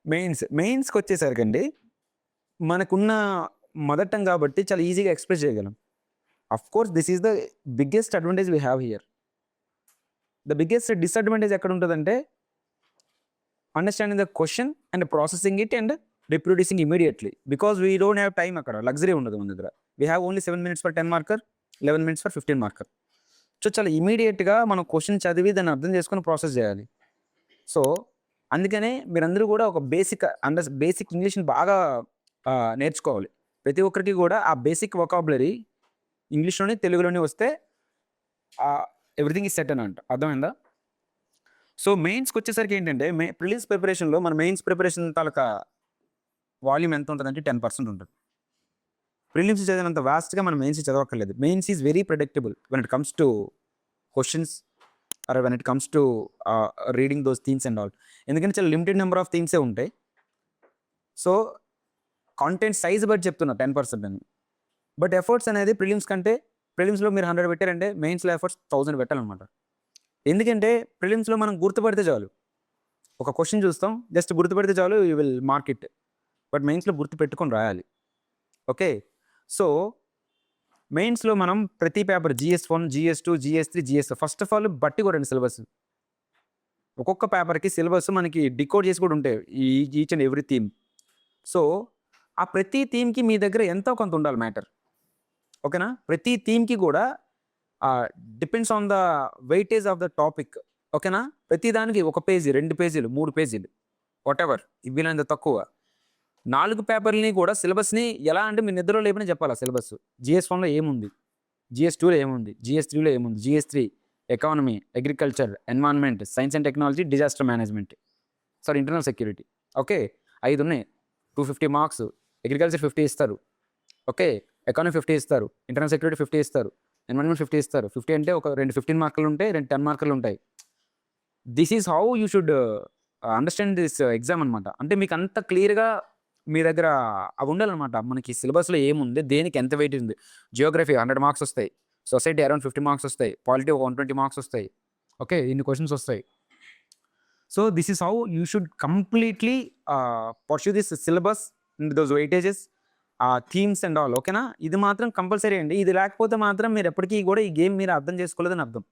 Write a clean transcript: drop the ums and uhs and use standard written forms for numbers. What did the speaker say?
మెయిన్స్‌కి వచ్చేసరికండి మనకున్న mother tongue కాబట్టి చాలా ఈజీగా ఎక్స్‌ప్రెస్ చేయగలం. Of course this is the biggest advantage we have here. The biggest disadvantage ఎక్కడుంటదంటే understanding the question and processing it and reproducing immediately. Because we don't have time అక్కడ. Luxury ఉండదు మన దగ్గర. We have only 7 minutes for 10 marker, 11 minutes for 15 marker. So, చాలా ఇమ్మీడియేట్‌గా మనం question చదివి దాన్ని అర్థం చేసుకొని ప్రాసెస్ చేయాలి. సో, అందుకనే మీరందరూ కూడా ఒక బేసిక్ ఇంగ్లీష్‌ని బాగా నేర్చుకోవాలి. ప్రతి ఒక్కరికి కూడా ఆ బేసిక్ వొకాబులరీ ఇంగ్లీష్‌లోని, తెలుగులోని వస్తే ఎవ్రీథింగ్ ఈజ్ సెట్ అని అంట. అర్థమైందా? సో, మెయిన్స్‌కొచ్చేసరికి ఏంటంటే ప్రిలిమ్స్ ప్రిపరేషన్‌లో మన మెయిన్స్ ప్రిపరేషన్ తాలూకా వాల్యూమ్ ఎంత ఉంటదంటే 10% ఉంటది. ప్రిలిమ్స్ చదివినంత వాస్ట్‌గా మనం మెయిన్స్ చదవక్కర్లేదు. Mains is very predictable when it comes to questions or when it comes to reading those themes and all. ఎందుకంటే చాలా లిమిటెడ్ నెంబర్ ఆఫ్ థీమ్సే ఉంటాయి. సో, కాంటెంట్ సైజ్ బట్టి చెప్తున్నా 10% అని. బట్ ఎఫర్ట్స్ అనేది ప్రిలిమ్స్‌లో మీరు 100 పెట్టారంటే మెయిన్స్‌లో ఎఫర్ట్స్ 1000 పెట్టాలనమాట. ఎందుకంటే ప్రిలిమ్స్‌లో మనం గుర్తుపడితే చాలు. ఒక క్వెషన్ చూస్తాం. జస్ట్ గుర్తుపెడితే చాలు you will mark it. But మెయిన్స్‌లో గుర్తుపెట్టుకొని రాయాలి. ఓకే. సో, మెయిన్స్‌లో మనం ప్రతి పేపర్ జీఎస్-1, జీఎస్-2, జీఎస్-3, జీఎస్ ఫస్ట్ ఆఫ్ ఆల్ బట్టి కొట్టండి సిలబస్. ఒక్కొక్క పేపర్‌కి సిలబస్ మనకి డికోడ్ చేసి కూడా ఉంటాయి. Each and every theme. So, ఆ ప్రతి థీమ్‌కి మీ దగ్గర ఎంతో కొంత ఉండాలి మ్యాటర్. ఓకేనా? ప్రతి థీమ్‌కి కూడా depends on the weightage of the topic. ఓకేనా? ప్రతి దానికి 1 పేజీ, 2 పేజీలు, 3 పేజీలు వాటెవర్ వీలైనంత తక్కువ. 4 పేపర్‌లని కూడా సిలబస్‌ని ఎలా అంటే మీరు నిద్రలో లేపినా చెప్పాలి ఆ సిలబస్. జీఎస్-1లో ఏముంది? జీఎస్-2లో ఏముంది? జీఎస్-3లో ఏముంది? జీఎస్-3 economy, agriculture, environment, science and technology, disaster management. Internal security. Okay. 5 ఉన్నాయి. 250 మార్క్స్. అగ్రికల్చర్ 50 ఇస్తారు. ఓకే. ఎకానమీ 50 ఇస్తారు. ఇంటర్నల్ సెక్యూరిటీ 50 ఇస్తారు. ఎన్విరాన్మెంట్ 50 ఇస్తారు. 50 అంటే ఒక 2 15 మార్కులు ఉంటాయి. 2 10 మార్కులు ఉంటాయి. This is how you should understand this exam అనమాట. అంటే మీకు అంత క్లియర్‌గా మీ దగ్గర అవి ఉండాలనమాట. మనకి సిలబస్‌లో ఏముంది? దేనికి ఎంత వెయిట్ ఉంది? జియోగ్రఫీ 100 మార్క్స్ వస్తాయి. సొసైటీ అరౌండ్ 50 మార్క్స్ వస్తాయి. పాలిటీ ఒక 120 మార్క్స్ వస్తాయి. ఓకే. ఇన్ని క్వెషన్స్ వస్తాయి. So, this is how you should completely pursue this syllabus and those weightages, themes and all. ఓకేనా? ఇది మాత్రం కంపల్సరీ అండి. ఇది లేకపోతే మాత్రం మీరు ఎప్పటికీ కూడా ఈ గేమ్ మీరు అర్థం చేసుకోలేదని అర్థం.